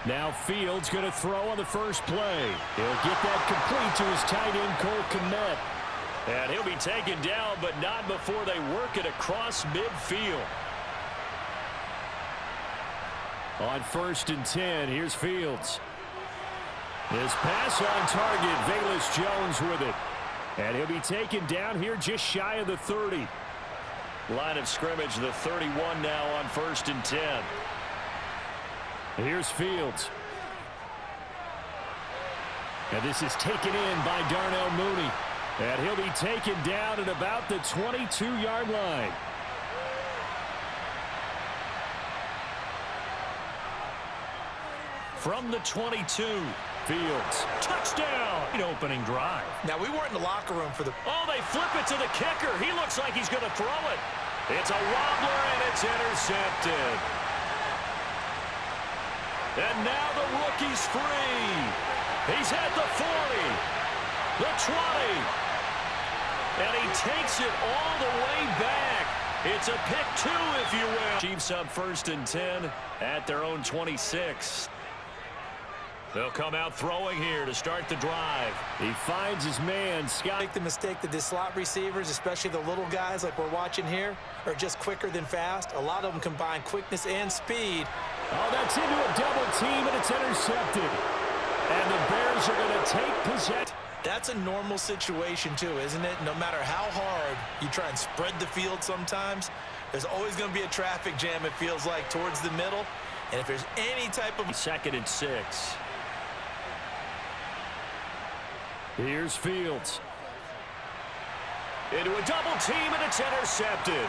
Now Fields going to throw on the first play. He'll get that complete to his tight end, Cole Kmet. And he'll be taken down, but not before they work it across midfield. On 1st and 10, here's Fields. His pass on target, Velus Jones with it. And he'll be taken down here just shy of the 30. Line of scrimmage, the 31 now on 1st and 10. Here's Fields. And this is taken in by Darnell Mooney. And he'll be taken down at about the 22-yard line. From the 22, Fields. Touchdown! Opening drive. Now, we weren't in the locker room for the... Oh, they flip it to the kicker. He looks like he's going to throw it. It's a wobbler, and it's intercepted. And now the rookie's free. He's at the 40, the 20. And he takes it all the way back. It's a pick 2, if you will. Chiefs up 1st and 10 at their own 26. They'll come out throwing here to start the drive. He finds his man, Scott. Make the mistake that the slot receivers, especially the little guys like we're watching here, are just quicker than fast. A lot of them combine quickness and speed. Oh, that's into a double team, and it's intercepted. And the Bears are going to take possession. That's a normal situation, too, isn't it? No matter how hard you try and spread the field sometimes, there's always going to be a traffic jam, it feels like, towards the middle. And if there's any type of... 2nd and 6. Here's Fields. Into a double team, and it's intercepted.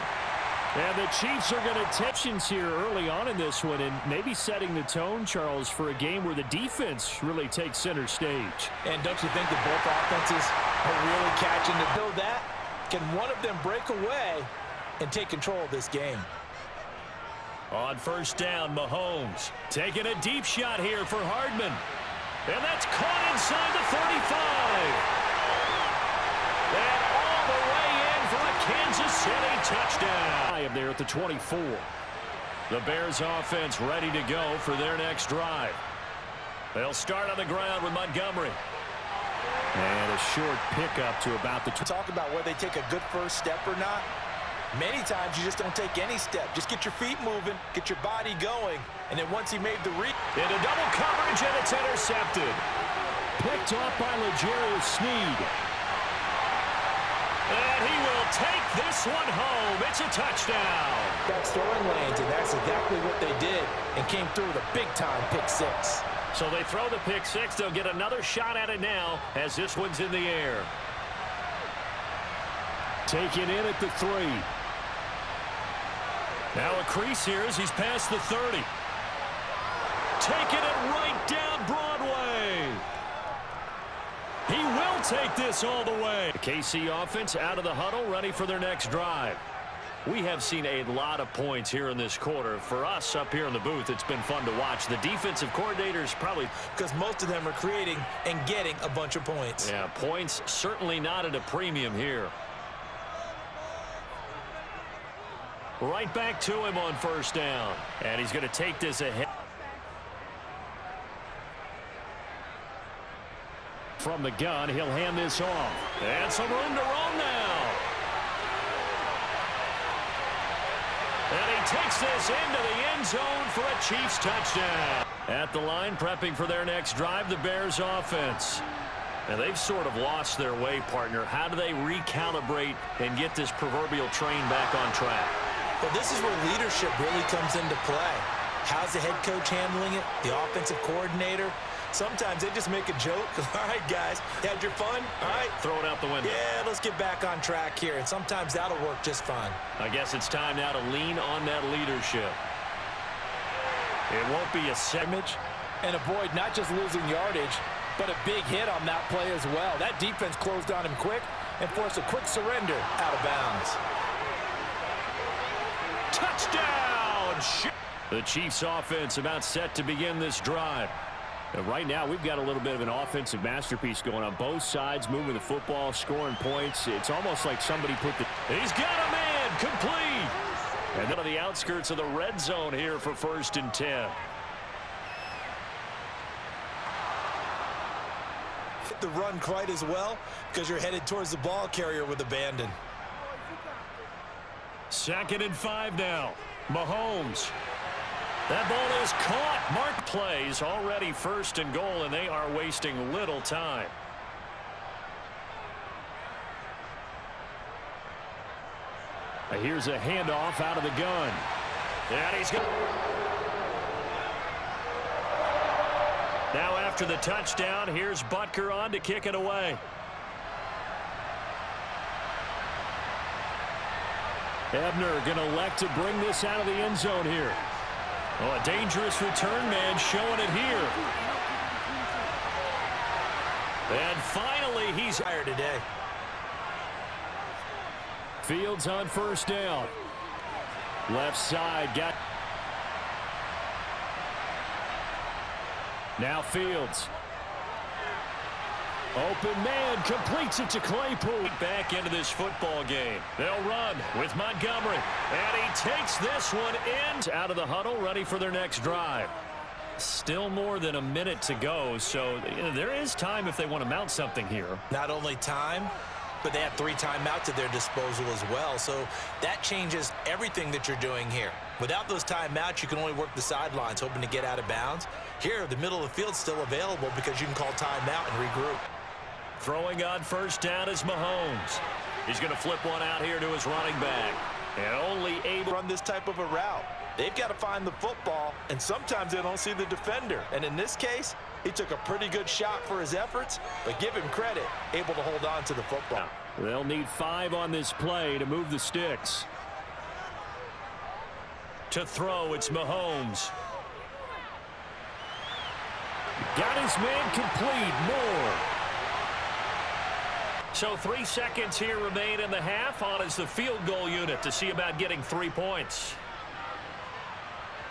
And the Chiefs are going to take here early on in this one, and maybe setting the tone, Charles, for a game where the defense really takes center stage. And don't you think that both offenses are really catching to know that? Can one of them break away and take control of this game? On 1st down, Mahomes taking a deep shot here for Hardman. And that's caught inside the 35. And all the way in for a Kansas City touchdown. There at the 24. The Bears offense ready to go for their next drive. They'll start on the ground with Montgomery. And a short pickup to about the... Talk about whether they take a good first step or not. Many times you just don't take any step. Just get your feet moving, get your body going, and then once he made the read... Into double coverage, and it's intercepted. Picked off by L'Jarius Sneed. And he will take this one home. It's a touchdown. That's throwing lanes, and that's exactly what they did, and came through with a big-time pick 6. So they throw the pick 6. They'll get another shot at it now as this one's in the air. Taken in at the 3. Now a crease here as he's past the 30. Taking it right down Broadway. He will take this all the way. The KC offense out of the huddle, ready for their next drive. We have seen a lot of points here in this quarter. For us up here in the booth, it's been fun to watch. The defensive coordinators probably... Because most of them are creating and getting a bunch of points. Yeah, points certainly not at a premium here. Right back to him on 1st down. And he's going to take this ahead. From the gun, he'll hand this off. And some room to roam now. And he takes this into the end zone for a Chiefs touchdown. At the line, prepping for their next drive, the Bears offense. And they've sort of lost their way, partner. How do they recalibrate and get this proverbial train back on track? Well, this is where leadership really comes into play. How's the head coach handling it? The offensive coordinator? Sometimes they just make a joke. All right, guys, had your fun? All right. Throw it out the window. Yeah, let's get back on track here. And sometimes that'll work just fine. I guess it's time now to lean on that leadership. It won't be a sandwich. And avoid not just losing yardage, but a big hit on that play as well. That defense closed on him quick and forced a quick surrender out of bounds. Touchdown! The Chiefs offense about set to begin this drive. And right now, we've got a little bit of an offensive masterpiece going on both sides, moving the football, scoring points. It's almost like somebody put the... He's got a man, complete! And then on the outskirts of the red zone here for 1st and 10. the run quite as well because you're headed towards the ball carrier with abandon. 2nd and 5 now. Mahomes. That ball is caught. Mark plays already 1st and goal, and they are wasting little time. Here's a handoff out of the gun. And he's got. Now after the touchdown, here's Butker on to kick it away. Ebner going to elect to bring this out of the end zone here. Oh, a dangerous return man showing it here. And finally, he's tired today. Fields on 1st down. Left side got. Now Fields. Open man completes it to Claypool. Back into this football game. They'll run with Montgomery. And he takes this one in. Out of the huddle, ready for their next drive. Still more than a minute to go, so there is time if they want to mount something here. Not only time, but they have 3 timeouts at their disposal as well, so that changes everything that you're doing here. Without those timeouts, you can only work the sidelines, hoping to get out of bounds. Here, the middle of the field's still available because you can call timeout and regroup. Throwing on 1st down is Mahomes. He's going to flip one out here to his running back. And only able to run this type of a route. They've got to find the football, and sometimes they don't see the defender. And in this case, he took a pretty good shot for his efforts, but give him credit, able to hold on to the football. They'll need 5 on this play to move the sticks. To throw, it's Mahomes. Got his man complete. More. So 3 seconds here remain in the half. On is the field goal unit to see about getting 3 points.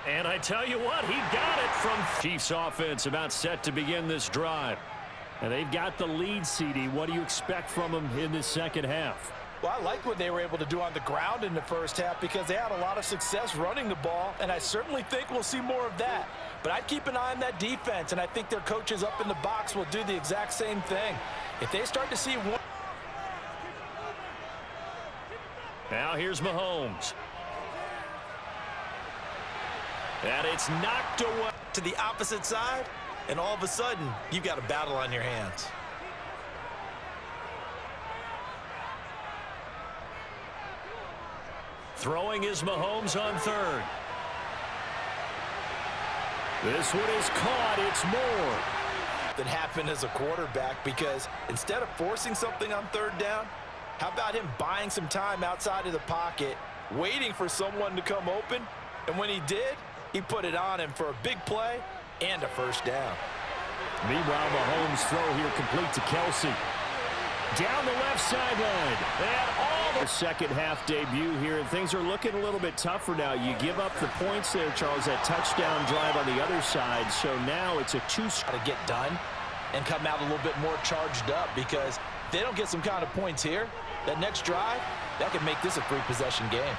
And I tell you what, he got it from Chiefs offense about set to begin this drive. And they've got the lead, CD. What do you expect from them in this second half? Well, I like what they were able to do on the ground in the first half because they had a lot of success running the ball, and I certainly think we'll see more of that. But I'd keep an eye on that defense, and I think their coaches up in the box will do the exact same thing. If they start to see one. Now here's Mahomes. And it's knocked away. To the opposite side, and all of a sudden, you've got a battle on your hands. Throwing is Mahomes on 3rd. This one is caught. It's more. That happened as a quarterback because instead of forcing something on 3rd down, how about him buying some time outside of the pocket, waiting for someone to come open, and when he did, he put it on him for a big play and a 1st down. Meanwhile, Mahomes' throw here complete to Kelsey. Down the left sideline. And all the second half debut here, and things are looking a little bit tougher now. You give up the points there, Charles, that touchdown drive on the other side. So now it's a 2. To get done and come out a little bit more charged up because if they don't get some kind of points here, that next drive, that could make this a 3-possession game.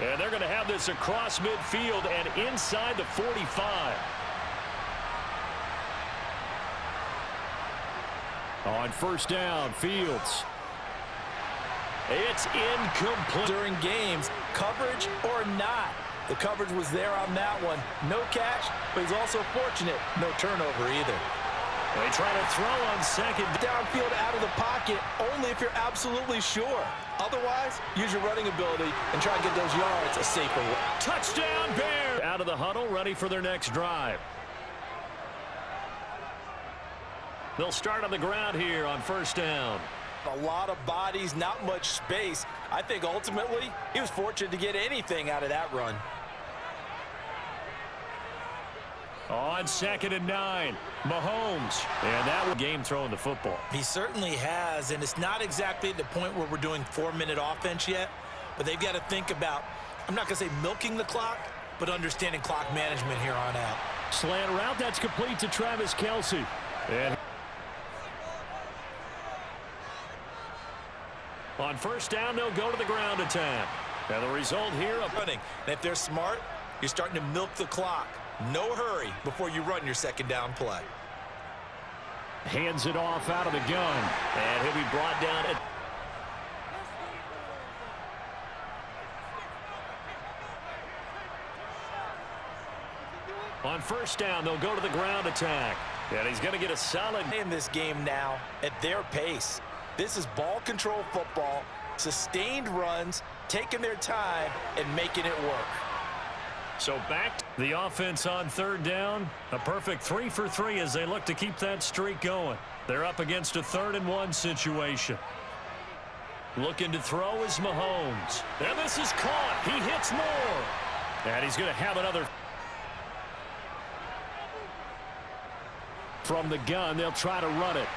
And they're going to have this across midfield and inside the 45. On 1st down, Fields. It's incomplete. During games, coverage or not, the coverage was there on that one. No catch, but he's also fortunate. No turnover either. They try to throw on 2nd. Downfield out of the pocket only if you're absolutely sure. Otherwise, use your running ability and try and get those yards a safer way. Touchdown, Bears! Out of the huddle, ready for their next drive. They'll start on the ground here on 1st down. A lot of bodies, not much space. I think ultimately he was fortunate to get anything out of that run. On 2nd and 9, Mahomes. And that was game throwing the football. He certainly has, and it's not exactly at the point where we're doing 4-minute offense yet, but they've got to think about, I'm not going to say milking the clock, but understanding clock management here on out. Slant route, that's complete to Travis Kelsey. And on 1st down, they'll go to the ground attack. And the result here, running. And if they're smart, you're starting to milk the clock. No hurry before you run your 2nd down play. Hands it off out of the gun. And he'll be brought down at... On first down, they'll go to the ground attack. And he's going to get a solid... In this game now at their pace. This is ball control football, sustained runs, taking their time, and making it work. So back the offense on third down. A perfect 3 for 3 as they look to keep that streak going. They're up against a 3rd-and-1 situation. Looking to throw is Mahomes. And this is caught. He hits more. And he's going to have another... From the gun, they'll try to run it.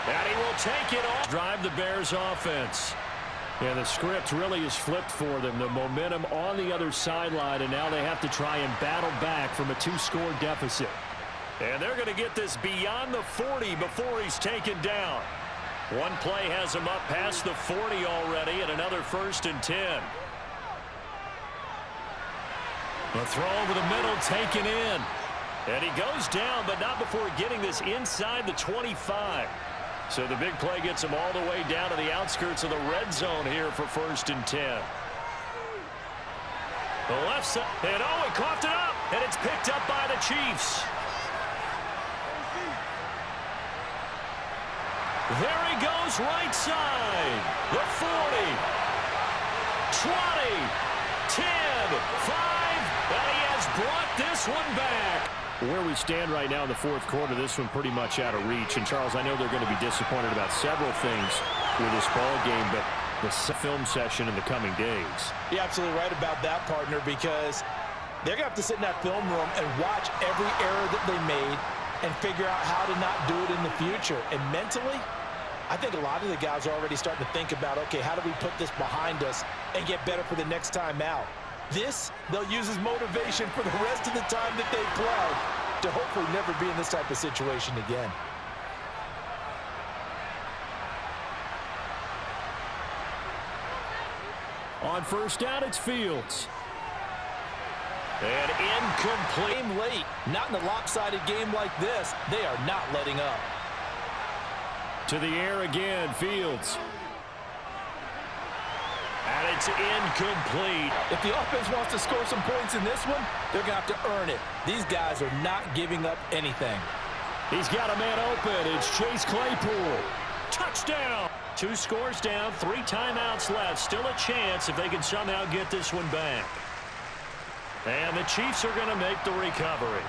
And he will take it off. Drive the Bears offense. And the script really is flipped for them. The momentum on the other sideline, and now they have to try and battle back from a 2-score deficit. And they're going to get this beyond the 40 before he's taken down. One play has him up past the 40 already, and another 1st and 10. The throw over the middle taken in. And he goes down, but not before getting this inside the 25. So the big play gets him all the way down to the outskirts of the red zone here for 1st and 10. The left side, and he coughed it up, and it's picked up by the Chiefs. There he goes, right side. The 40, 20, 10, 5, and he has brought this one back. Where we stand right now in the 4th quarter, this one pretty much out of reach. And, Charles, I know they're going to be disappointed about several things with this ball game, but the film session in the coming days. You're absolutely right about that, partner, because they're going to have to sit in that film room and watch every error that they made and figure out how to not do it in the future. And mentally, I think a lot of the guys are already starting to think about, okay, how do we put this behind us and get better for the next time out? This, they'll use as motivation for the rest of the time that they play to hopefully never be in this type of situation again. On first down, it's Fields. And incomplete. Game late. Not in a lopsided game like this. They are not letting up. To the air again, Fields. And it's incomplete. If the offense wants to score some points in this one, they're going to have to earn it. These guys are not giving up anything. He's got a man open. It's Chase Claypool. Touchdown. 2 scores down, 3 timeouts left. Still a chance if they can somehow get this one back. And the Chiefs are going to make the recovery.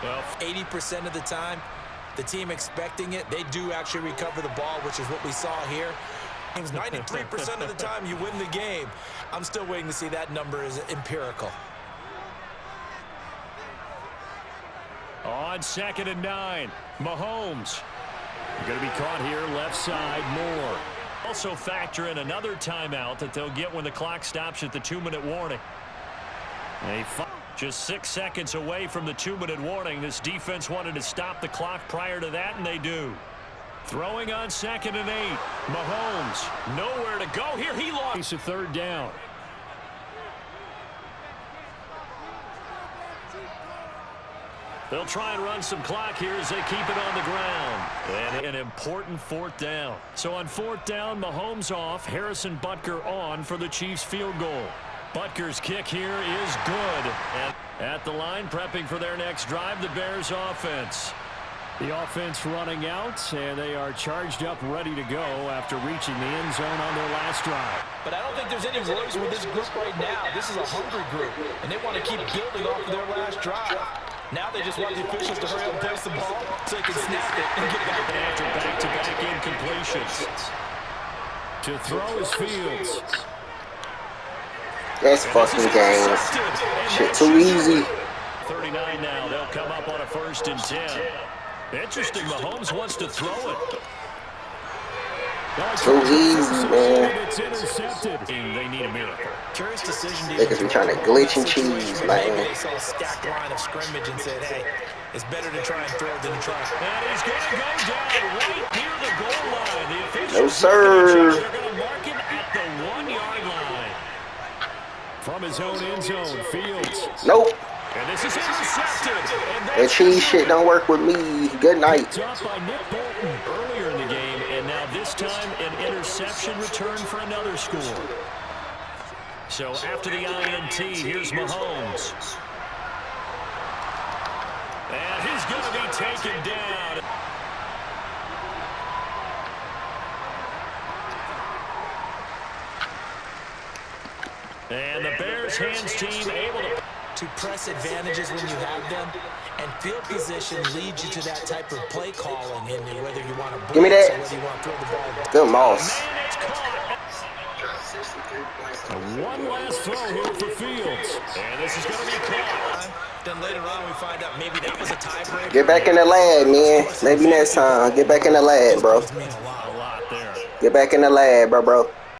Well, 80% of the time, the team expecting it, they do actually recover the ball, which is what we saw here. 93% of the time you win the game. I'm still waiting to see that number is empirical. On 2nd and 9, Mahomes. Going to be caught here left side, Moore. Also factor in another timeout that they'll get when the clock stops at the 2-minute warning. Just 6 seconds away from the 2-minute warning. This defense wanted to stop the clock prior to that, and they do. Throwing on 2nd and 8. Mahomes, nowhere to go here. He lost a 3rd down. They'll try and run some clock here as they keep it on the ground. And an important 4th down. So on 4th down, Mahomes off. Harrison Butker on for the Chiefs field goal. Butker's kick here is good. And at the line, prepping for their next drive, the Bears offense. The offense running out, and they are charged up, ready to go after reaching the end zone on their last drive. But I don't think there's any worries with this group right now. This is a hungry group, and they want to keep building off of their last drive. Now they just want the officials to hurry up and place the ball so they can snap it and get back after back-to-back incompletions. To throw is Fields. That's fucking games. Shit too easy. 39 now. They'll come up on a 1st and 10. Interesting. Mahomes wants to throw it. Too easy, man. It's intercepted. They need a miracle. Curious decision. Niggas be trying to glitch and cheese, man. They saw a stacked line of scrimmage and said, hey, it's better to try and throw than to try. And he's going to go down right near the goal line. The officials No, sir. They're going to mark him at the 1-yard line. From his own end zone, Fields. Nope. And this is intercepted. And That cheese shit don't work with me. Good night. picked up by Nick Bolton earlier in the game, and now this time an interception return for another score. So after the INT, here's Mahomes. And he's going to be taken down. And the Bears hands team able to press advantages when you have them, and field position leads you to that type of play calling, and whether you want to give me that. or whether you want to throw the ball. Good Moss. Man, it's caught. One last throw here for Fields. And this is going to be caught. Then later on we find out maybe that was a tiebreaker. Get back in the lab, man. Maybe next time. Get back in the lab, bro. A lot there. Get back in the lab, bro.